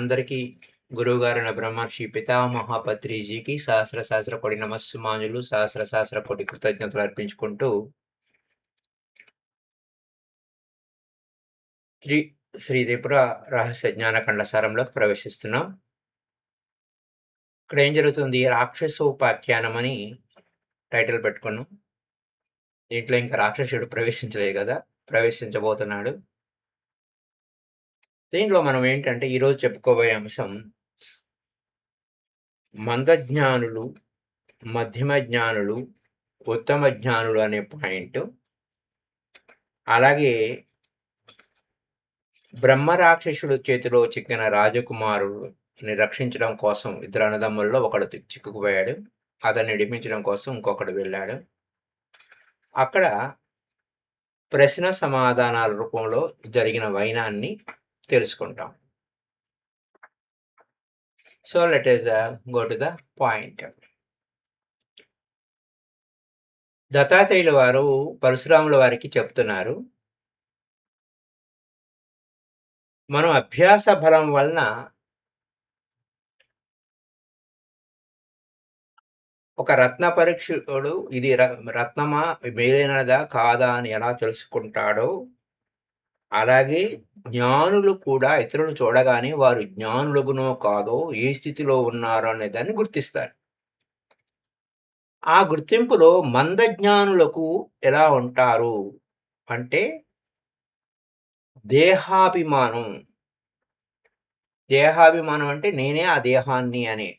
అందరికీ గురువుగారైన బ్రహ్మర్షి పితామహ పత్రిజీకి సహస్ర సహస్ర కోటి నమస్సుమాంజులు, సహస్ర సహస్ర కోటి కృతజ్ఞతలు అర్పించుకుంటూ శ్రీ శ్రీ త్రిపుర రహస్య జ్ఞాన ఖండసారంలోకి ప్రవేశిస్తున్నాం. ఇక్కడ ఏం జరుగుతుంది? రాక్షసోపాఖ్యానం అని టైటిల్ పెట్టుకున్నాం. దీంట్లో ఇంకా రాక్షసుడు ప్రవేశించలేదు కదా, ప్రవేశించబోతున్నాడు. దీంట్లో మనం ఏంటంటే ఈరోజు చెప్పుకోబోయే అంశం మందజ్ఞానులు, మధ్యమ జ్ఞానులు, ఉత్తమ జ్ఞానులు అనే పాయింట్. అలాగే బ్రహ్మరాక్షసుడు చేతిలో చిక్కిన రాజకుమారుడిని రక్షించడం కోసం ఇద్దరు అన్నదమ్ముల్లో ఒకడు చిక్కుకుపోయాడు. అతన్ని విడిపించడం కోసం ఇంకొకడు వెళ్ళాడు. అక్కడ ప్రశ్న సమాధానాల రూపంలో జరిగిన వైనాన్ని తెలుసుకుంటాం. So let us go to the point. దత్తాత్రేయుల వారు పరశురాముల వారికి చెప్తున్నారు, మనం అభ్యాస బలం వలన ఒక రత్న పరీక్షకుడు ఇది రత్నమా మేలైనదా కాదా అని ఎలా తెలుసుకుంటాడో, అలాగే జ్ఞానులు కూడా ఇతరులను చూడగానే వారు జ్ఞానులగునో కాదో, ఏ స్థితిలో ఉన్నారో అనే దాన్ని గుర్తిస్తారు. ఆ గుర్తింపులో మందజ్ఞానులకు ఎలా ఉంటారు అంటే దేహాభిమానం. దేహాభిమానం అంటే నేనే ఆ దేహాన్ని అనే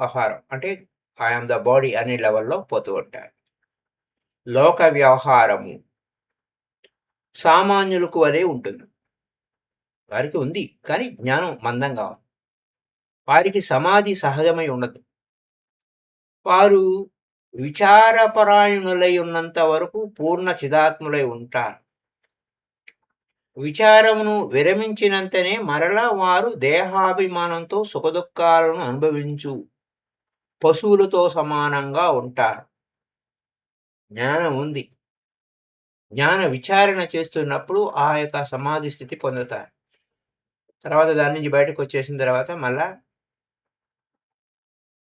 ఆహారం అంటే ఐ యామ్ ద బాడీ అనే లెవెల్‌లో పోతూ ఉంటారు. లోక వ్యవహారము సామాన్యులకు వలె ఉంటుంది. వారికి ఉంది. కానీ జ్ఞానం మందంగా ఉంది. వారికి సమాధి సహజమై ఉండదు. వారు విచారపరాయణులై ఉన్నంత వరకు పూర్ణ చిదాత్ములై ఉంటారు. విచారమును విరమించినంతనే మరలా వారు దేహాభిమానంతో సుఖదుఖాలను అనుభవించు పశువులతో సమానంగా ఉంటారు. జ్ఞానం ఉంది. జ్ఞాన విచారణ చేస్తున్నప్పుడు ఆ యొక్క సమాధి స్థితి పొందుతారు. తర్వాత దాని నుంచి బయటకొచ్చేసిన తర్వాత మళ్ళా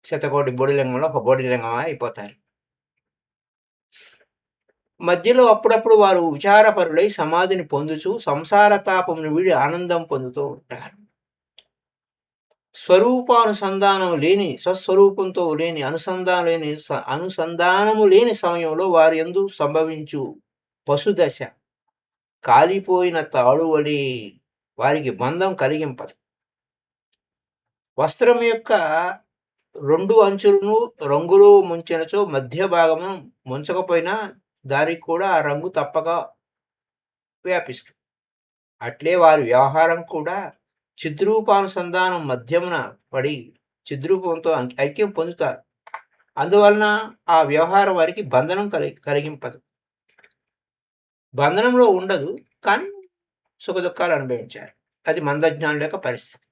శతకోటి బొడిలింగంలో ఒక బొడిలింగమా అయిపోతారు. మధ్యలో అప్పుడప్పుడు వారు విచారపరులై సమాధిని పొందుచు సంసార తాపమును వీడి ఆనందం పొందుతూ ఉంటారు. స్వరూపానుసంధానము లేని, స్వస్వరూపంతో లేని, అనుసంధానము లేని సమయంలో వారి యందు సంభవించు పశుదశ కాలిపోయిన తాడు వలె వారికి బంధం కలిగింపదు. వస్త్రం యొక్క 2 అంచులను రంగులో ముంచినచో మధ్య భాగము ముంచకపోయినా దానికి కూడా ఆ రంగు తప్పక వ్యాపిస్తుంది. అట్లే వారి వ్యవహారం కూడా చిద్రూపానుసంధానం మధ్యమున పడి చిద్రూపంతో ఐక్యం పొందుతారు. అందువలన ఆ వ్యవహారం వారికి బంధనం కలిగింపదు. బంధనంలో ఉండదు, కానీ సుఖదుఖాలు అనుభవించారు. అది మందజ్ఞానుల యొక్క పరిస్థితి.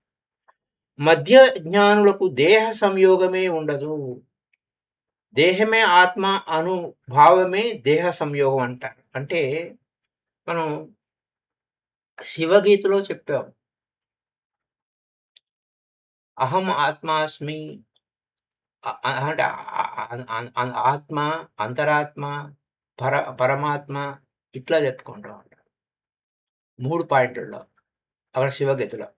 మధ్య జ్ఞానులకు దేహ సంయోగమే ఉండదు. దేహమే ఆత్మ అనుభావమే దేహ సంయోగం అంటారు. అంటే మనం శివగీతలో చెప్పాం, అహం ఆత్మాస్మి అంటే ఆత్మ, అంతరాత్మ, పరమాత్మ ఇట్లా చెప్పుకుంటూ ఉంటాం 3 పాయింట్లలో అక్కడ శివగీతలో.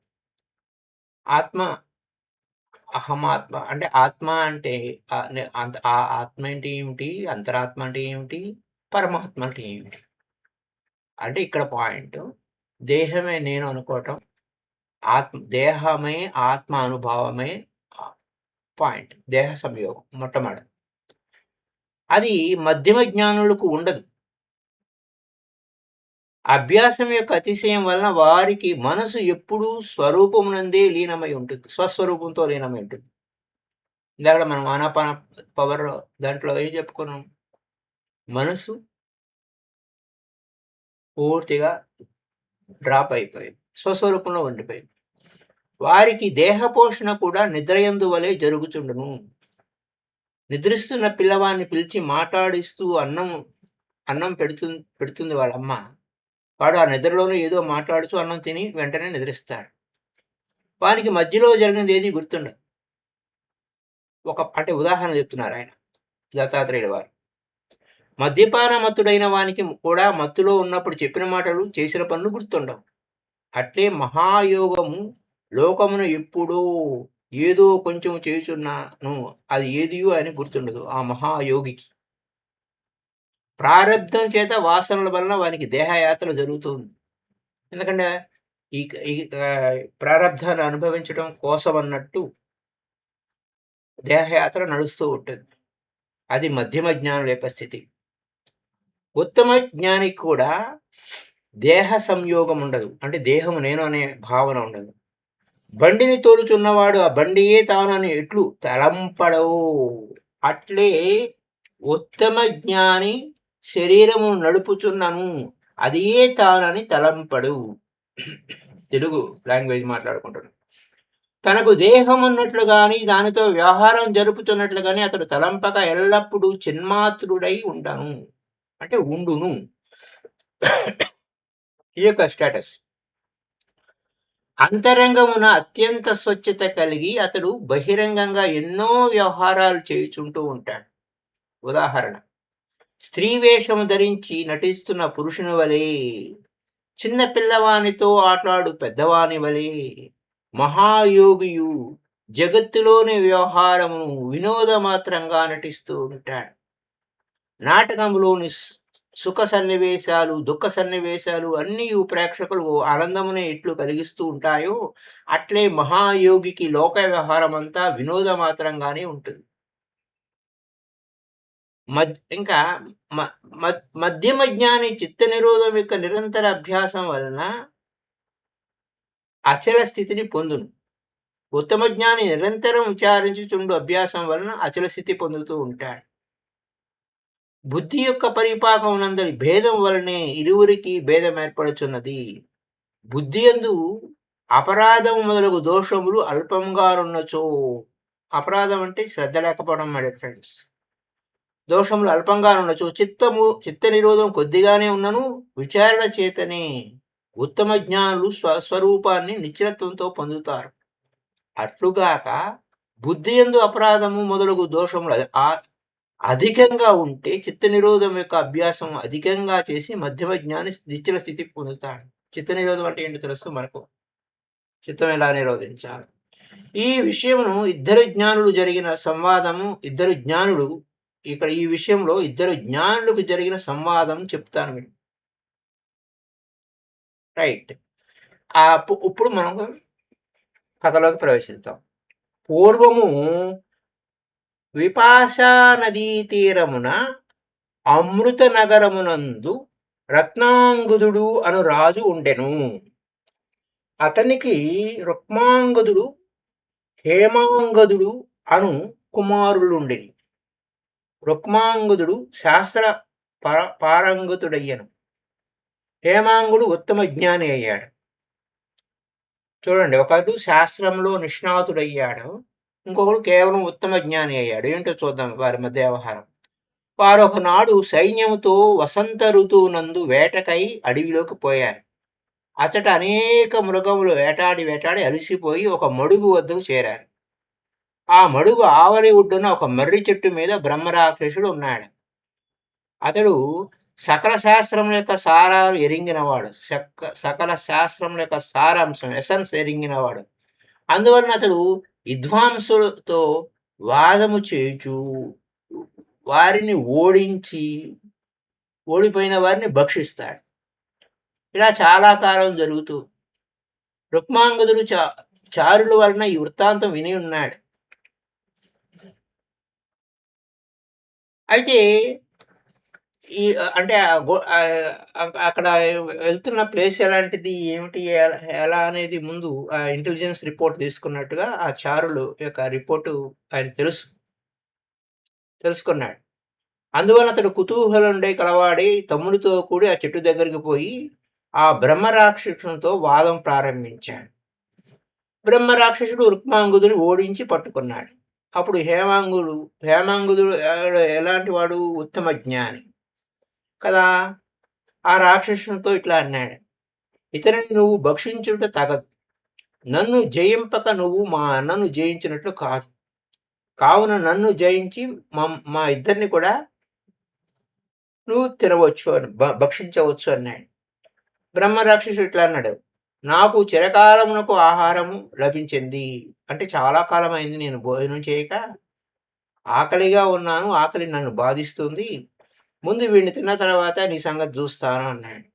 ఆత్మ అహమాత్మ అంటే ఆత్మ అంటే ఆ ఆత్మ అంటే ఏమిటి? అంతరాత్మ అంటే ఏమిటి? పరమాత్మ అంటే ఏమిటి? అంటే ఇక్కడ పాయింట్ దేహమే నేను అనుకోవటం, దేహమే ఆత్మ అనుభవమే పాయింట్. దేహ సంయోగం మొట్టమొదటి. అది మధ్యమ జ్ఞానులకు ఉండదు. అభ్యాసం యొక్క అతిశయం వలన వారికి మనసు ఎప్పుడూ స్వరూపమునందే లీనమై ఉంటుంది. స్వస్వరూపంతో లీనమై ఉంటుంది. ఇందాక మనం ఆనాపాన పవర్ దాంట్లో ఏం చెప్పుకున్నాం? మనసు పూర్తిగా డ్రాప్ అయిపోయింది. స్వస్వరూపంలో ఉండిపోయింది. వారికి దేహ పోషణ కూడా నిద్రయందు వలె జరుగుచుండును. నిద్రిస్తున్న పిల్లవాడిని పిలిచి మాట్లాడిస్తూ అన్నం పెడుతుంది వాళ్ళమ్మ. వాడు ఆ నిద్రలోనే ఏదో మాట్లాడుతూ అన్నం తిని వెంటనే నిద్రిస్తాడు. వానికి మధ్యలో జరిగినది ఏది గుర్తుండదు. అంటే ఉదాహరణ చెప్తున్నారు ఆయన దత్తాత్రేయుల వారు. మద్యపాన మత్తుడైన వానికి కూడా మత్తులో ఉన్నప్పుడు చెప్పిన మాటలు, చేసిన పనులు గుర్తుండవు. అట్లే మహాయోగము లోకమును ఎప్పుడో ఏదో కొంచెం చేయుచున్నాను, అది ఏదియో అని గుర్తుండదు ఆ మహాయోగికి. ప్రారబ్ధం చేత వాసనల వలన వానికి దేహయాత్ర జరుగుతుంది. ఎందుకంటే ఈ ఈ ప్రారబ్ధాన్ని అనుభవించడం కోసం అన్నట్టు దేహయాత్ర నడుస్తూ ఉంటుంది. అది మధ్యమ జ్ఞానుల యొక్క స్థితి. ఉత్తమ జ్ఞానికి కూడా దేహ సంయోగం ఉండదు. అంటే దేహము నేను అనే భావన ఉండదు. బండిని తోలుచున్నవాడు ఆ బండియే తానని ఎట్లు తలంపడవు, అట్లే ఉత్తమ జ్ఞాని శరీరము నడుపుచున్నను అదియే తానని తలంపడు. తెలుగు లాంగ్వేజ్ మాట్లాడుకుంటాడు. తనకు దేహం ఉన్నట్లు గాని దానితో వ్యవహారం జరుపుతున్నట్లు గాని అతడు తలంపక ఎల్లప్పుడూ చిన్మాత్రుడై ఉంటాను, అంటే ఉండును. ఈ యొక్క స్టేటస్ అంతరంగమున అత్యంత స్వచ్ఛత కలిగి అతడు బహిరంగంగా ఎన్నో వ్యవహారాలు చేయుచుంటూ ఉంటాడు. ఉదాహరణ, స్త్రీ వేషము ధరించి నటిస్తున్న పురుషుని వలె, చిన్న పిల్లవానితో ఆటలాడు పెద్దవాని వలె, మహాయోగియు జగత్తులోని వ్యవహారమును వినోదమాత్రంగా నటిస్తూ ఉంటాడు. నాటకంలోని సుఖ సన్నివేశాలు, దుఃఖ సన్నివేశాలు అన్నీ ప్రేక్షకులు ఆనందమునే ఎట్లు కలిగిస్తూ ఉంటాయో అట్లే మహాయోగికి లోక వ్యవహారం అంతా వినోదమాత్రంగానే ఉంటుంది. ఇంకా మధ్యమ జ్ఞాని చిత్త నిరోధం యొక్క నిరంతర అభ్యాసం వలన అచల స్థితిని పొందును. ఉత్తమ జ్ఞాని నిరంతరం విచారించుచుండు అభ్యాసం వలన అచల స్థితి పొందుతూ ఉంటాడు. బుద్ధి యొక్క పరిపాకం నందరి భేదం వలనే ఇరువురికి భేదం ఏర్పడుచున్నది. బుద్ధి యందు అపరాధము మొదలగు దోషములు అల్పంగానున్నచో, అపరాధం అంటే శ్రద్ధ లేకపోవడం మై ఫ్రెండ్స్, దోషములు అల్పంగానున్నచో చిత్త నిరోధం కొద్దిగానే ఉన్నను విచారణ చేతనే ఉత్తమ జ్ఞానులు స్వస్వరూపాన్ని నిశ్చలత్వంతో పొందుతారు. అట్లుగాక బుద్ధి యందు అపరాధము మొదలగు దోషములు అధికంగా ఉంటే చిత్త నిరోధం యొక్క అభ్యాసం అధికంగా చేసి మధ్యమ జ్ఞాని నిశ్చల స్థితి పొందుతాడు. చిత్త నిరోధం అంటే ఏంటో తెలుసు మనకు. చిత్తం ఎలా నిరోధించాలి ఈ విషయమును ఇద్దరు జ్ఞానులు జరిగిన సంవాదము, ఇద్దరు జ్ఞానులు ఇక్కడ ఈ విషయంలో ఇద్దరు జ్ఞానులకు జరిగిన సంవాదం చెప్తాను మీరు. రైట్, ఇప్పుడు మనం కథలోకి ప్రవేశిస్తాం. పూర్వము విపాశా నదీ తీరమున అమృత నగరమునందు రత్నాంగుదుడు అను రాజు ఉండెను. అతనికి రుక్మాంగదుడు, హేమాంగదుడు అను కుమారులుండెని. రుక్మాంగదుడు శాస్త్ర పారంగతుడయ్యను. హేమాంగుడు ఉత్తమ జ్ఞాని అయ్యాడు. చూడండి, ఒకడు శాస్త్రంలో నిష్ణాతుడయ్యాడు, ఇంకొకడు కేవలం ఉత్తమ జ్ఞాని అయ్యాడు. ఏంటో చూద్దాం వారి మధ్య వ్యవహారం. వారు ఒకనాడు సైన్యముతో వసంత ఋతువునందు వేటకై అడవిలోకి పోయారు. అచట అనేక మృగములు వేటాడి అలసిపోయి ఒక మడుగు వద్దకు చేరారు. ఆ మడుగు ఆవరి ఒడ్డున ఒక మర్రి చెట్టు మీద బ్రహ్మరాక్షసుడు ఉన్నాడు. అతడు సకల శాస్త్రముల యొక్క సారాలు ఎరింగినవాడు, సకల శాస్త్రముల యొక్క సారాంశం ఎసెన్స్ ఎరింగినవాడు. అందువలన అతడు విద్వాంసులతో వాదము చేయుచు వారిని ఓడిపోయిన వారిని భక్షిస్తాడు. ఇలా చాలా కాలం జరుగుతూ రుక్మాంగదుడు చారుల వలన ఈ వృత్తాంతం విని ఉన్నాడు. అయితే అంటే అక్కడ వెళ్తున్న ప్లేస్ ఎలాంటిది, ఏమిటి, ఎలా అనేది ముందు ఇంటెలిజెన్స్ రిపోర్ట్ తీసుకున్నట్టుగా ఆ చారులు యొక్క రిపోర్టు ఆయన తెలుసుకున్నాడు. అందువలన అతడు కుతూహలండై కలవాడి తమ్ముడితో కూడి ఆ చెట్టు దగ్గరికి పోయి ఆ బ్రహ్మరాక్షసునితో వాదం ప్రారంభించాడు. బ్రహ్మరాక్షసుడు రుక్మాంగుదుని ఓడించి పట్టుకున్నాడు. అప్పుడు హేమాంగుడు ఎలాంటి వాడు? ఉత్తమ జ్ఞాని కదా. ఆ రాక్షసునితో ఇట్లా అన్నాడు, ఇతనిని నువ్వు భక్షించుట తగదు. నన్ను జయింపక నువ్వు మా అన్నను జయించినట్లు కాదు. కావున నన్ను జయించి మా ఇద్దరిని కూడా నువ్వు తినవచ్చు అని భక్షించవచ్చు అన్నాడు. బ్రహ్మరాక్షసుడు ఇట్లా అన్నాడు, నాకు చిరకాలమునకు ఆహారము లభించింది. అంటే చాలా కాలమైంది నేను భోజనం చేయక. ఆకలిగా ఉన్నాను. ఆకలి నన్ను బాధిస్తుంది. ముందు వీడిని తిన్న తర్వాత నీ సంగతి చూస్తాను అన్నాడు.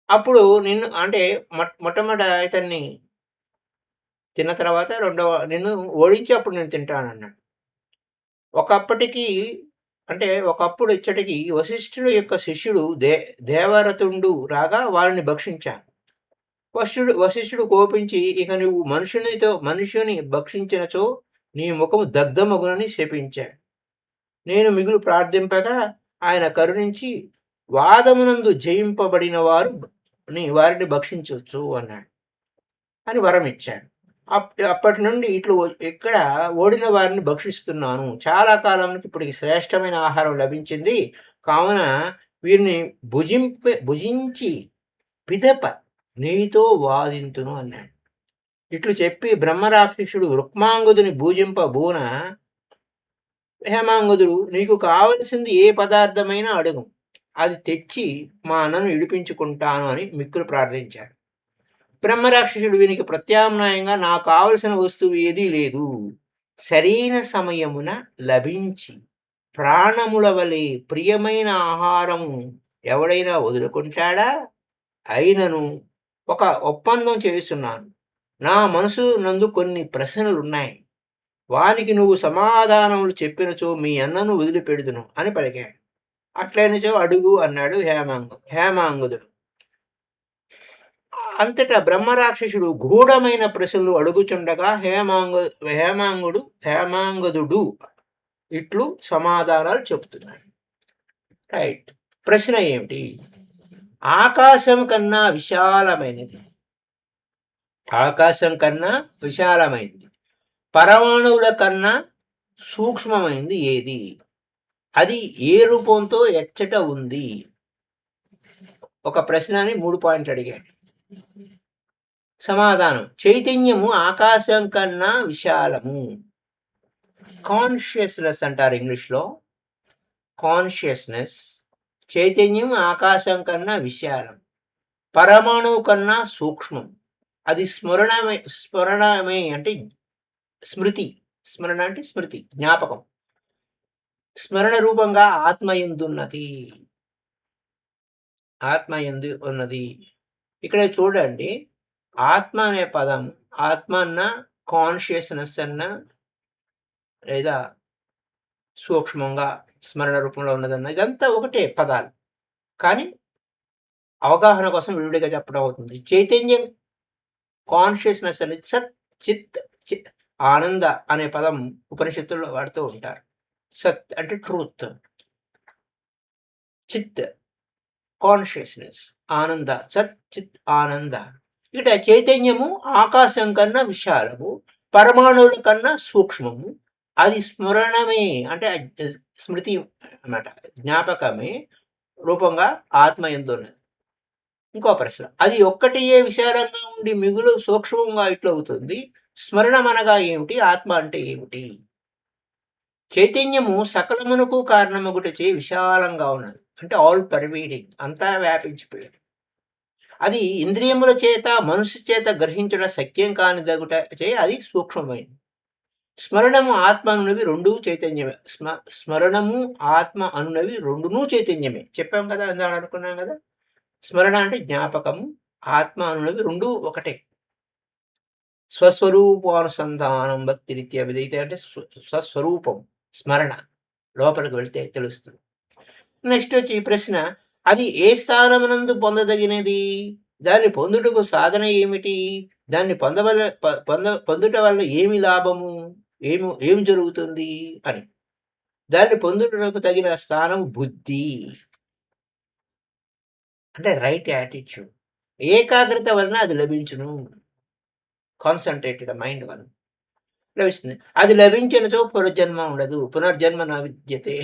అప్పుడు నిన్ను అంటే మొట్టమొదట ఇతన్ని తిన్న తర్వాత నిన్ను ఓడించి అప్పుడు నేను తింటానన్నాడు. ఒకప్పటికి అంటే ఒకప్పుడు ఇచ్చటికి వశిష్ఠుడు యొక్క శిష్యుడు దేవరతుండు రాగా వారిని భక్షించాను. వశిష్ఠుడు కోపించి, ఇక నువ్వు మనుష్యుని భక్షించినచో నీ ముఖము దగ్ధమగునని శపించాడు. నేను మిగులు ప్రార్థింపగా ఆయన కరుణించి వాదమునందు జయింపబడిన వారిని భక్షించవచ్చు అన్నాడు అని వరం ఇచ్చాడు. అప్పటి నుండి ఇక్కడ ఓడిన వారిని భక్షిస్తున్నాను. చాలా కాలానికి ఇప్పటికి శ్రేష్టమైన ఆహారం లభించింది. కావున వీరిని భుజించి పిదప నీతో వాదింతును అన్నాడు. ఇట్లు చెప్పి బ్రహ్మరాక్షసుడు రుక్మాంగదుని భూజింపబూన హేమాంగదుడు, నీకు కావలసింది ఏ పదార్థమైనా అడుగు, అది తెచ్చి మా అన్నను ఇడిపించుకుంటాను అని మిక్కులు ప్రార్థించాడు. బ్రహ్మరాక్షసుడు వీనికి ప్రత్యామ్నాయంగా నాకు కావలసిన వస్తువు ఏదీ లేదు, సరైన సమయమున లభించి ప్రాణముల వలె ప్రియమైన ఆహారము ఎవడైనా వదులుకుంటాడా? అయినను ఒక ఒప్పందం చేస్తున్నాను. నా మనసు నందు కొన్ని ప్రశ్నలున్నాయి. వానికి నువ్వు సమాధానములు చెప్పినచో మీ అన్నను వదిలిపెడుదును అని పలికాడు. అట్లయినచో అడుగు అన్నాడు హేమాంగుదుడు. అంతటా బ్రహ్మరాక్షసుడు గూఢమైన ప్రశ్నలు అడుగుచుండగా హేమాంగదుడు ఇట్లు సమాధానాలు చెబుతున్నాడు. రైట్. ప్రశ్న ఏమిటి? ఆకాశం కన్నా విశాలమైనది, ఆకాశం కన్నా విశాలమైనది, పరమాణువుల కన్నా సూక్ష్మమైనది ఏది? అది ఏ రూపంతో ఎచ్చట ఉంది? ఒక ప్రశ్నని 3 పాయింట్లు అడిగాడు. సమాధానం: చైతన్యము ఆకాశం కన్నా విశాలము. కాన్షియస్నెస్ అంటారు ఇంగ్లీష్లో. కాన్షియస్నెస్. చైతన్యం ఆకాశం కన్నా విశాలం, పరమాణువు కన్నా సూక్ష్మం. అది స్మరణమే అంటే స్మృతి. స్మరణ అంటే స్మృతి, జ్ఞాపకం. స్మరణ రూపంగా ఆత్మయందున్నది. ఆత్మయందు ఉన్నది. ఇక్కడ చూడండి, ఆత్మ అనే పదం, ఆత్మ అన్న, కాన్షియస్నెస్ అన్న, లేదా సూక్ష్మంగా స్మరణ రూపంలో ఉన్నదన్న, ఇదంతా ఒకటే పదాలు. కానీ అవగాహన కోసం విడివిడిగా చెప్పడం అవుతుంది. చైతన్యం, కాన్షియస్నెస్ అనేది సత్ చిత్ ఆనంద అనే పదం ఉపనిషత్తుల్లో వాడుతూ ఉంటారు. సత్ అంటే ట్రూత్, చిత్ కాన్షియస్నెస్, ఆనంద, సత్ చిత్ ఆనంద. ఇక్కడ చైతన్యము ఆకాశం కన్నా విశాలము, పరమాణువుల కన్నా సూక్ష్మము. అది స్మరణమే అంటే స్మృతి అన్నమాట, జ్ఞాపకమే రూపంగా ఆత్మయందు ఉన్నది. ఇంకో ప్రశ్న: అది ఒక్కటియే విశాలంగా ఉండి మిగులు సూక్ష్మంగా ఇట్లవుతుంది. స్మరణం అనగా ఏమిటి? ఆత్మ అంటే ఏమిటి? చైతన్యము సకలమునకు కారణమగుటచే విశాలంగా ఉన్నది, అంటే ఆల్ పర్వేడింగ్, అంతా వ్యాపించిపోయాడు. అది ఇంద్రియముల చేత, మనసు చేత గ్రహించడం శక్యం కానిదగుట చే అది సూక్ష్మమైంది. స్మరణము, ఆత్మ అనునవి రెండూ చైతన్యమే. స్మరణము, ఆత్మ అనునవి రెండునూ చైతన్యమే. చెప్పాం కదా, ఇందాక అనుకున్నాం కదా. స్మరణ అంటే జ్ఞాపకము, ఆత్మ అనునవి రెండూ ఒకటే. స్వస్వరూపానుసంధానం భక్తిరీత్యా విధైతే అంటే స్వస్వరూపం, స్మరణ లోపలికి వెళ్తే తెలుస్తుంది. నెక్స్ట్ వచ్చి ఈ ప్రశ్న: అది ఏ స్థానమునందు పొందదగినది? దాన్ని పొందుటకు సాధన ఏమిటి? దాన్ని పొందుట వల్ల ఏమి లాభము? ఏమి జరుగుతుంది అని. దాన్ని పొందుటకు తగిన స్థానం బుద్ధి, అంటే రైట్ యాటిట్యూడ్. ఏకాగ్రత వలన అది లభించును. కాన్సన్ట్రేటెడ్ మైండ్ వలన లభిస్తుంది. అది లభించినచో పునర్జన్మ ఉండదు. పునర్జన్మ నా విద్యతే.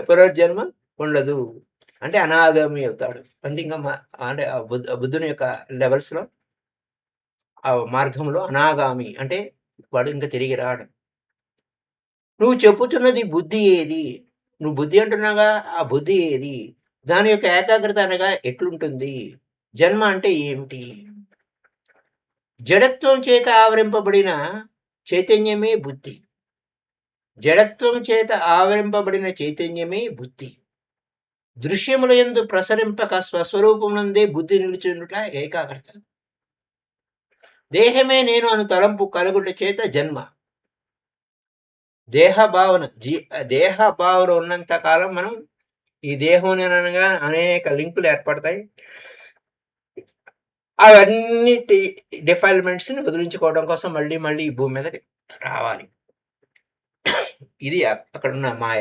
పునర్జన్మ ఉండదు అంటే అనాగామి అవుతాడు. అంటే ఇంకా అంటే బుద్ధుని యొక్క లెవెల్స్‌లో ఆ మార్గంలో అనాగామి అంటే వాడు ఇంక తిరిగి రాడు. నువ్వు చెప్పుచున్నది బుద్ధి ఏది? నువ్వు బుద్ధి అంటున్నావుగా, ఆ బుద్ధి ఏది? దాని యొక్క ఏకాగ్రత అనగా ఎట్లుంటుంది? జన్మ అంటే ఏమిటి? జడత్వం చేత ఆవరింపబడిన చైతన్యమే బుద్ధి. జడత్వం చేత ఆవరింపబడిన చైతన్యమే బుద్ధి. దృశ్యములయందు ప్రసరింపక స్వస్వరూపమునందే బుద్ధి నిలుచుండుట ఏకాగ్రత. దేహమే నేను అను తలంపు కలుగుట చేత జన్మ. దేహ భావన దేహ భావన ఉన్నంత కాలం మనం ఈ దేహం నేననగా అనేక లింకులు ఏర్పడతాయి. అవన్నిటి డిఫైల్మెంట్స్‌ని వదిలించుకోవడం కోసం మళ్ళీ, మళ్ళీ ఈ భూమి మీదకి రావాలి. ఇది అక్కడున్న మాయ.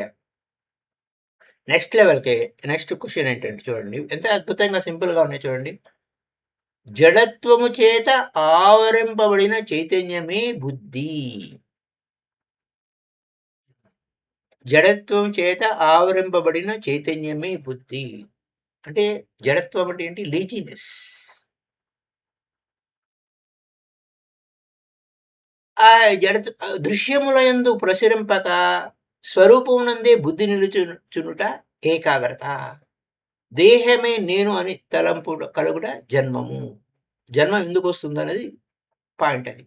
నెక్స్ట్ లెవెల్‌కి నెక్స్ట్ క్వెషన్ ఏంటంటే చూడండి. ఎంత అద్భుతంగా సింపుల్‌గా ఉన్నాయి చూడండి. జడత్వము చేత ఆవరింపబడిన చైతన్యమే బుద్ధి. జడత్వం చేత ఆవరింపబడిన చైతన్యమే బుద్ధి. అంటే జడత్వం అంటే ఏంటి? లేజినెస్. ఆ దృశ్యములయందు ప్రసరింపక స్వరూపమునందే బుద్ధి నిలుచుచునుట ఏకాగ్రత. దేహమే నేను అని తలంపు కలుగుట జన్మము. జన్మ ఎందుకొస్తుందనేది పాయింట్ అది.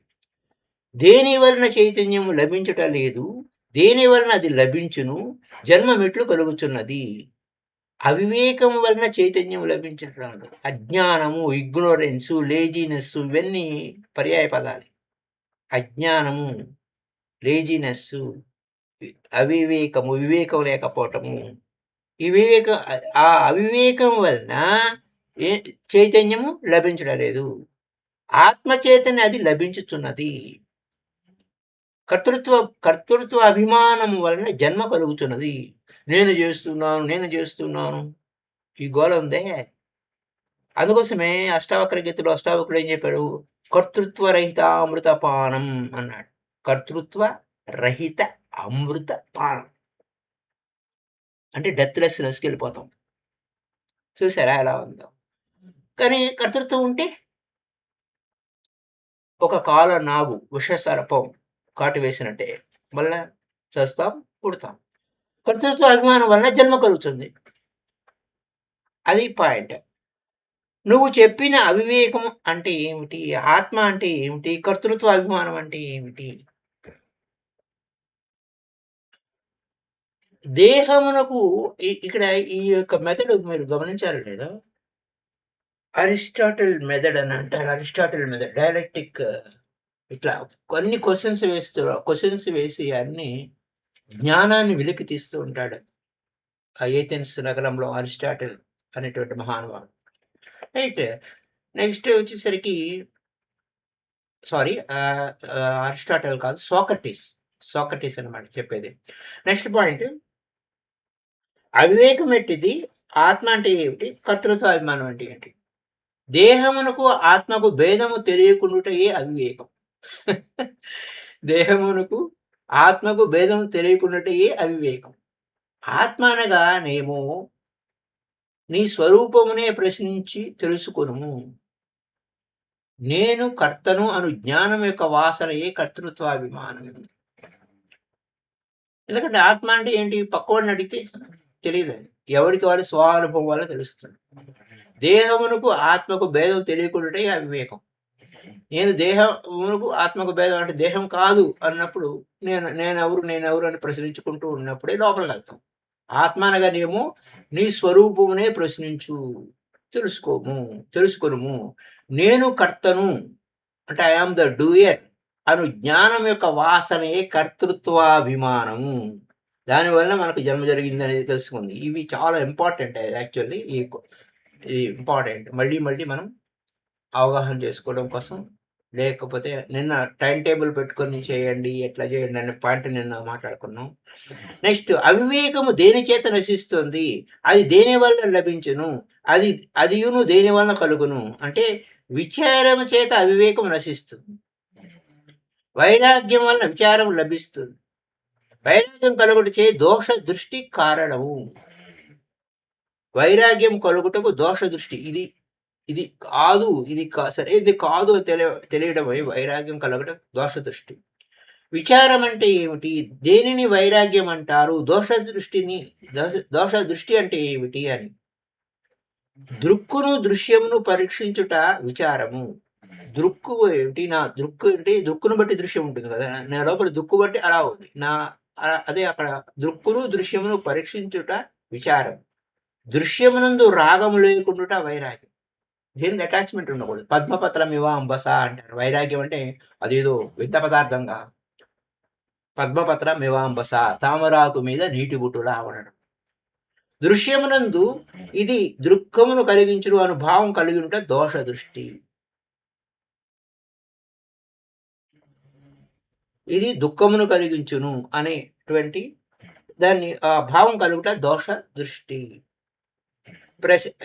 దేని వలన చైతన్యము లభించుట లేదు, దేని వలన అది లభించును, జన్మమెట్లు కలుగుచున్నది. అవివేకం వలన చైతన్యం లభించటం లేదు. అజ్ఞానము, ఇగ్నోరెన్సు, లేజినెస్సు ఇవన్నీ పర్యాయ పదాలు. అజ్ఞానము, లేజినెస్సు, అవివేకము, వివేకం లేకపోవటము. ఈ ఆ అవివేకం వలన ఏ చైతన్యము లభించడం లేదు. ఆత్మచేతనే అది లభించుచున్నది. కర్తృత్వ అభిమానము వలన జన్మ కలుగుచున్నది. నేను చేస్తున్నాను, నేను చేస్తున్నాను. ఈ గోల ఉందే. అందుకోసమే అష్టావక్ర గీతలో అష్టావక్రుడు ఏం చెప్పాడు? కర్తృత్వ రహిత అమృత పానం అన్నాడు. కర్తృత్వ రహిత అమృత పానం. అంటే డెత్‌లెస్‌నెస్‌కి వెళ్ళిపోతాం. చూసారా ఎలా ఉందో? కానీ కర్తృత్వం ఉంటే ఒక కాల నాగు విషసర్పం కాటు వేసినట్టే. మళ్ళా చస్తాం, పుడతాం. కర్తృత్వ అభిమానం వలన జన్మ కలుగుతుంది. అది పాయింట్. నువ్వు చెప్పిన అవివేకం అంటే ఏమిటి? ఆత్మ అంటే ఏమిటి? కర్తృత్వ అభిమానం అంటే ఏమిటి? దేహమునకు ఇక్కడ ఈ యొక్క మెథడ్ మీరు గమనించారో లేదో? అరిస్టాటిల్ మెథడ్ అని అంటారు. అరిస్టాటిల్ మెథడ్ డైలెక్టిక్ ఇట్లా కొన్ని క్వెషన్స్ వేసి అన్నీ జ్ఞానాన్ని వెలికి తీస్తూ ఉంటాడు. ఆ ఏథెన్స్ నగరంలో అరిస్టాటిల్ అనేటువంటి మహానుభావుడు. రైట్. నెక్స్ట్ వచ్చేసరికి సారీ అరిస్టాటిల్ కాదు సోక్రటీస్. సోక్రటీస్ అన్నమాట చెప్పేది. నెక్స్ట్ పాయింట్ అవివేకం ఎట్టిది? ఆత్మ అంటే ఏమిటి? కర్తృత్వ అభిమానం అంటే ఏంటి? దేహమునకు ఆత్మకు భేదము తెలియకుండుటయే అవివేకం. దేహమునకు ఆత్మకు భేదం తెలియకుండుటయే అవివేకం. ఆత్మ అనగానేమో నీ స్వరూపమునే ప్రశ్నించి తెలుసుకొనుము. నేను కర్తను అను జ్ఞానం యొక్క వాసనయే కర్తృత్వాభిమానం. ఎందుకంటే ఆత్మ అంటే ఏంటి? పక్కోడిని అడిగితే తెలీదది. ఎవరికి వారి స్వానుభవం వల్ల తెలుస్తుంది. దేహమునకు ఆత్మకు భేదం తెలియకుండుటే అవివేకం. నేను దేహమునకు ఆత్మకు భేదం అంటే దేహం కాదు అన్నప్పుడు నేనెవరు అని ప్రశ్నించుకుంటూ ఉన్నప్పుడే లోపలికెళ్తాం. ఆత్మ అనగానేమో నీ స్వరూపమునే ప్రశ్నించు. తెలుసుకొనుము. నేను కర్తను అంటే ఐ యామ్ ద డూయర్ అను జ్ఞానం యొక్క వాసనే కర్తృత్వాభిమానము. దానివల్ల మనకు జన్మ జరిగిందనేది తెలుసుకుంది. ఇవి చాలా ఇంపార్టెంట్ యాక్చువల్లీ ఇంపార్టెంట్. మళ్ళీ మళ్ళీ మనం అవగాహన చేసుకోవడం కోసం. లేకపోతే నిన్న టైమ్ టేబుల్ పెట్టుకొని చేయండి, ఎట్లా చేయండి అనే పాయింట్ నిన్న మాట్లాడుకున్నాం. నెక్స్ట్ అవివేకము దేని చేత నశిస్తుంది? అది దేని వల్ల లభించును? అదియును దేని వలన కలుగును? అంటే విచారము చేత అవివేకం నశిస్తుంది. వైరాగ్యం వలన విచారం లభిస్తుంది. వైరాగ్యం కలుగుటచే దోష దృష్టి కారణము. వైరాగ్యం కలుగుటకు దోష దృష్టి. ఇది ఇది కాదు, ఇది సరే ఇది కాదు అని తెలియడమే వైరాగ్యం కలగడం దోష దృష్టి. విచారం అంటే ఏమిటి? దేనిని వైరాగ్యం అంటారు? దోష దృష్టి అంటే ఏమిటి అని. దృక్కును దృశ్యమును పరీక్షించుట విచారము. దృక్కు ఏమిటి? నా దృక్కు అంటే దృక్కును బట్టి దృశ్యం ఉంటుంది కదా! నా లోపల దృక్కు బట్టి అలా ఉంది. అదే అక్కడ దృక్కును దృశ్యమును పరీక్షించుట విచారం. దృశ్యమునందు రాగము లేకుండుట వైరాగ్యం. దేనికి అటాచ్‌మెంట్ ఉండకూడదు. పద్మపత్రమివ అంబస అంటారు. వైరాగ్యం అంటే అదేదో వింత పదార్థం కాదు. పద్మపత్రమివ అంబస, తామరాకు మీద నీటి బుట్టులా ఉండడం. దృశ్యమునందు ఇది దృక్కమును కలిగించును అను భావం కలిగి ఉంటే దోష దృష్టి. ఇది దుఃఖమును కలిగించును అనేటువంటి దాన్ని ఆ భావం కలుగుట దోష దృష్టి.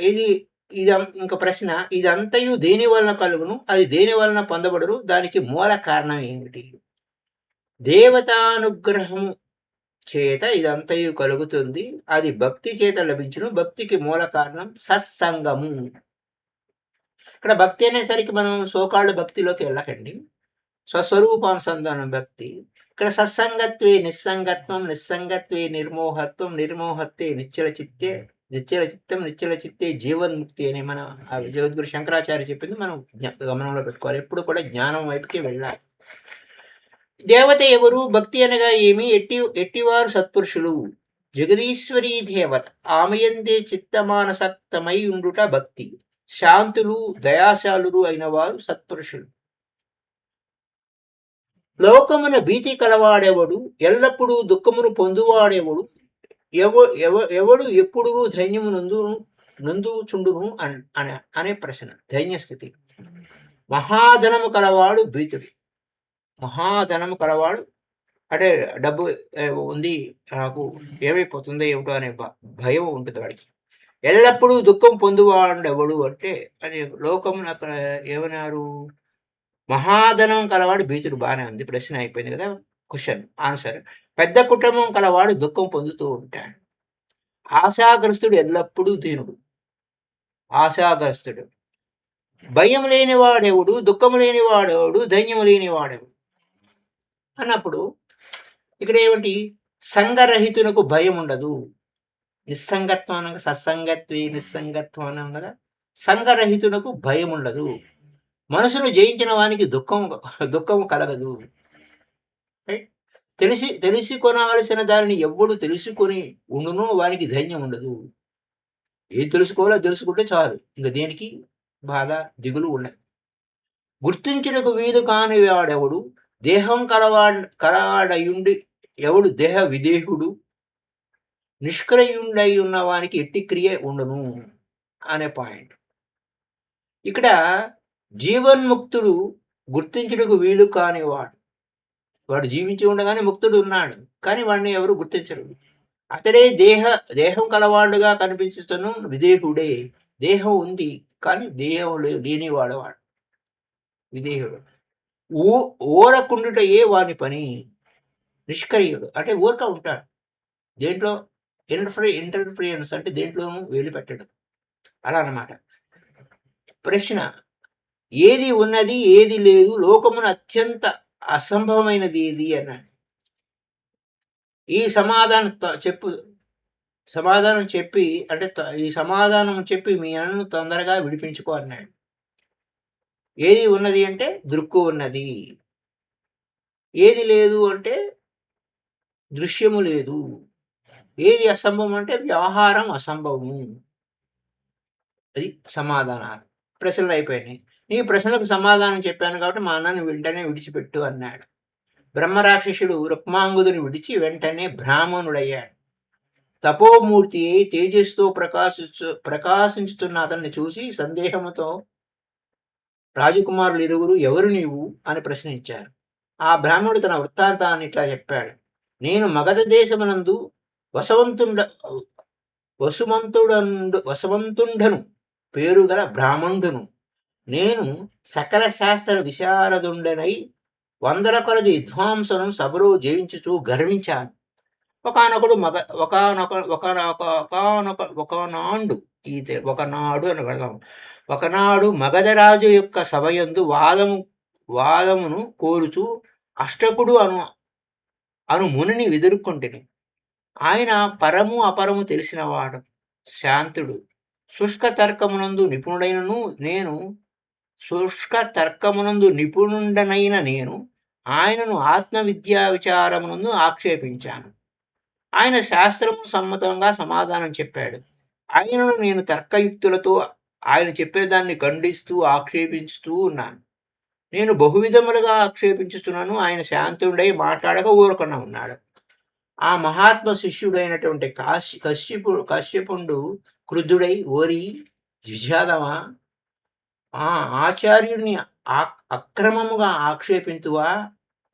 ఇది ఇది ఇంక ప్రశ్న, ఇదంతయు దేని వలన కలుగును? అది దేని వలన పొందబడును? దానికి మూల కారణం ఏమిటి? దేవతానుగ్రహము చేత ఇదంతయు కలుగుతుంది. అది భక్తి చేత లభించును. భక్తికి మూల కారణం సత్సంగము. ఇక్కడ భక్తి అనేసరికి మనం సోకాళ్ళు భక్తిలోకి వెళ్ళకండి. స్వస్వరూపానుసంధానం భక్తి. ఇక్కడ సత్సంగత్వే నిస్సంగత్వం, నిస్సంగత్వే నిర్మోహత్వం, నిర్మోహత్వే నిశ్చల చిత్తే, నిశ్చల చిత్తం, నిశ్చల చిత్తే జీవన్ముక్తి అని మన జగద్గురు శంకరాచార్య చెప్పింది మనం గమనంలో పెట్టుకోవాలి. ఎప్పుడు కూడా జ్ఞానం వైపుకి వెళ్ళాలి. దేవత ఎవరు? భక్తి అనగా ఏమి? ఎట్టివారు సత్పురుషులు. జగదీశ్వరీ దేవత. ఆమెయందే చిత్తమానసక్తమై ఉండుట భక్తి. శాంతులు దయాశాలురు అయిన వారు సత్పురుషులు. లోకమున భీతి కలవాడెవడు? ఎల్లప్పుడూ దుఃఖమును పొందువాడెవడు? ఎవడు ఎప్పుడు ధైన్యము నందుచుండును అనే ప్రశ్న. ధైన్యస్థితి. మహాధనము కలవాడు భీతుడు. మహాధనము కలవాడు అంటే డబ్బు ఉంది, నాకు ఏమైపోతుందో ఏమిటో అనే భయం ఉంటుంది వాడికి. ఎల్లప్పుడూ దుఃఖం పొందువాడెవడు అంటే అని లోకమున అక్కడ ఏమన్నారు? మహాధనం కలవాడు భీతుడు. బాగానే ఉంది, ప్రశ్న అయిపోయింది కదా, క్వశ్చన్ ఆన్సర్. పెద్ద కుటుంబం కలవాడు దుఃఖం పొందుతూ ఉంటాడు. ఆశాగ్రస్తుడు ఎల్లప్పుడూ దీనుడు. ఆశాగ్రస్తుడు. భయం లేనివాడెవడు? దుఃఖం లేనివాడెవడు? ధైర్యం లేనివాడెవడు అన్నప్పుడు ఇక్కడ ఏమిటి? సంగరహితునకు భయం ఉండదు. నిస్సంగత్వం అనగా సత్సంగత్వే నిస్సంగత్వం అన్నాం కదా. సంగరహితునకు భయం ఉండదు. మనసును జయించిన వానికి దుఃఖము కలగదు. తెలిసి కొనవలసిన దానిని ఎవ్వడు తెలుసుకొని ఉండును వానికి ధైర్యం ఉండదు. ఏది తెలుసుకోవాలో తెలుసుకుంటే చాలు, ఇంకా దేనికి బాధ దిగులు ఉండదు. గుర్తించుటకు వీలు కాని వాడెవడు? దేహం కలవాడయుండి ఎవడు దేహ విదేహుడు? నిష్క్రియుడై ఉన్న వానికి ఎట్టి క్రియ ఉండును అనే పాయింట్. ఇక్కడ జీవన్ముక్తుడు గుర్తించుటకు వీలు కానివాడు. వాడు జీవించి ఉండగానే ముక్తుడు ఉన్నాడు, కానీ వాడిని ఎవరు గుర్తించరు. అతడే దేహం కలవాడుగా కనిపించుతున్న విదేహుడే. దేహం ఉంది కానీ దేహం లేనివాడు వాడు విదేహుడు. ఓరకుండుటయే వాని పని. నిష్క్రియుడు అంటే ఊరక ఉంటాడు. దేంట్లో ఇంటర్ఫియరెన్స్ అంటే దేంట్లోనూ వేలు పెట్టడం అలా అన్నమాట. ప్రశ్న, ఏది ఉన్నది ఏది లేదు? లోకమున అత్యంత అసంభవమైనది ఏది అన్నాడు. ఈ సమాధానం చెప్పి అంటే ఈ సమాధానం చెప్పి మీ అన్నను తొందరగా విడిపించుకో అన్నాడు. ఏది ఉన్నది అంటే దృక్కు ఉన్నది. ఏది లేదు అంటే దృశ్యము లేదు. ఏది అసంభవం అంటే వ్యవహారం అసంభవము. అది సమాధానాలు. ప్రశ్నలు అయిపోయినాయి. ఈ ప్రశ్నలకు సమాధానం చెప్పాను కాబట్టి మా అన్నని వెంటనే విడిచిపెట్టు అన్నాడు. బ్రహ్మరాక్షసుడు రుక్మాంగుదుని విడిచి వెంటనే బ్రాహ్మణుడయ్యాడు. తపోమూర్తి తేజస్తో ప్రకాశించుతున్న అతన్ని చూసి సందేహంతో రాజకుమారులు ఇరువురు ఎవరు నీవు అని ప్రశ్నించారు. ఆ బ్రాహ్మణుడు తన వృత్తాంతాన్ని ఇట్లా చెప్పాడు. నేను మగధ దేశమునందు వసుమంతుడను పేరు గల బ్రాహ్మణుడును. నేను సకల శాస్త్ర విశారదుండనై 100 కొలది విద్వాంసులను సభలో జయించుచూ గర్వించాను. ఒకానొకడు మగ ఒకానొక ఒకానొక ఒకానొక ఒకనాండు ఇది ఒకనాడు అని పెడదాం. ఒకనాడు మగధరాజు యొక్క సభయందు వాదమును కోరుచు అష్టకుడు అను మునిని ఎదుర్కొంటిని. ఆయన పరము అపరము తెలిసినవాడు, శాంతుడు, శుష్క తర్కమునందు నిపుణుడైనను నేను శుష్క తర్కమునందు నిపుణుడనైన నేను ఆయనను ఆత్మవిద్యా విచారమునందు ఆక్షేపించాను. ఆయన శాస్త్రము సమ్మతంగా సమాధానం చెప్పాడు. ఆయనను నేను తర్కయుక్తులతో ఆయన చెప్పిన దాన్ని ఖండిస్తూ ఆక్షేపించుతూ ఉన్నాను. నేను బహువిధములుగా ఆక్షేపించుతున్నాను. ఆయన శాంతుడై మాట్లాడక ఊరకుండా ఉన్నాడు. ఆ మహాత్మ శిష్యుడైనటువంటి కశ్యపుండు క్రుద్ధుడై, ఓరి ద్విజాదమా, ఆ ఆచార్యుడిని అక్రమముగా ఆక్షేపింతువా?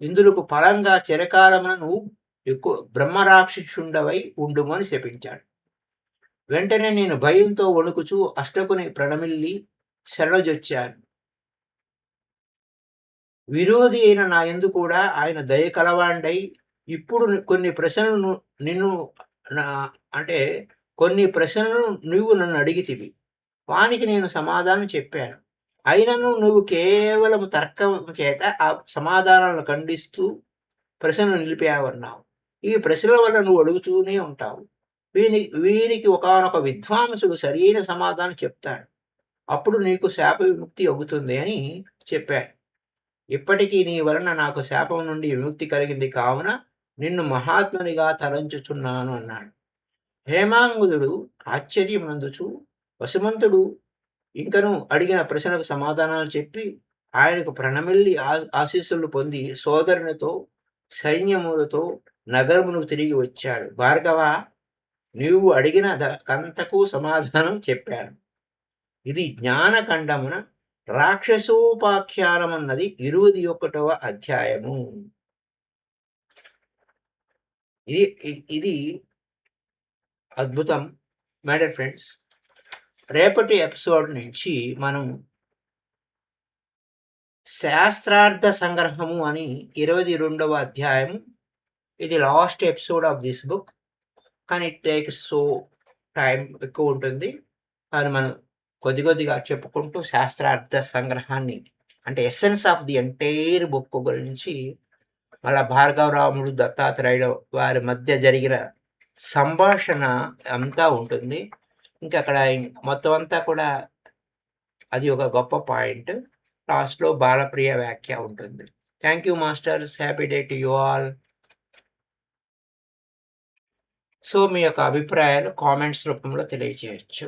ఇందులకు ఫలంగా చిరకాలమున నువ్వు ఎక్కువ బ్రహ్మరాక్షసుండవై ఉండుమని శపించాడు. వెంటనే నేను భయంతో వణుకుచూ అష్టకుని ప్రణమిల్లి శరణొజొచ్చాను. విరోధి అయిన నా యందు కూడా ఆయన దయ కలవాండై ఇప్పుడు కొన్ని ప్రశ్నలను కొన్ని ప్రశ్నలను నువ్వు నన్ను అడిగితివి. వానికి నేను సమాధానం చెప్పాను. అయినను నువ్వు కేవలం తర్కం చేత ఆ సమాధానాలను ఖండిస్తూ ప్రశ్నలు నిలిపావన్నావు. ఈ ప్రశ్నల వల్ల నువ్వు అడుగుతూనే ఉంటావు. వీనికి ఒకానొక విద్వాంసుడు సరైన సమాధానం చెప్తాడు. అప్పుడు నీకు శాప విముక్తి అవుతుంది అని చెప్పాడు. ఇప్పటికీ నీ వలన నాకు శాపం నుండి విముక్తి కలిగింది కావున నిన్ను మహాత్మునిగా తలంచుచున్నాను అన్నాడు. హేమాంగుదుడు ఆశ్చర్యమునందుచు వసుమంతుడు ఇంకను అడిగిన ప్రశ్నలకు సమాధానాలు చెప్పి ఆయనకు ప్రణమిల్లి ఆశీస్సులు పొంది సోదరునితో సైన్యములతో నగరమునకు తిరిగి వచ్చాడు. భార్గవ, నీవు అడిగిన కంతకు సమాధానం చెప్పాను. ఇది జ్ఞానఖండమున రాక్షసోపాఖ్యానమన్నది 21వ అధ్యాయము. ఇది అద్భుతం మై డియర్ ఫ్రెండ్స్. రేపటి ఎపిసోడ్ నుంచి మనం శాస్త్రార్థ సంగ్రహము అని 22వ అధ్యాయము. ఇది last episode of this book, కానీ ఇట్ టేక్స్ సో టైం ఎక్కువ ఉంటుంది. కానీ మనం కొద్దిగా చెప్పుకుంటూ శాస్త్రార్థ సంగ్రహాన్ని అంటే essence of the entire book గురించి, మళ్ళా భార్గవరాముడు దత్తాత్రేయుడు వారి మధ్య జరిగిన సంభాషణ అంతా ఉంటుంది. ఇంకా అక్కడ మొత్తం అంతా కూడా అది ఒక గొప్ప పాయింట్. లాస్ట్లో బాలప్రియ వ్యాఖ్య ఉంటుంది. Thank you masters. Happy day to you all. So మీ యొక్క అభిప్రాయాలు కామెంట్స్ రూపంలో తెలియజేయచ్చు.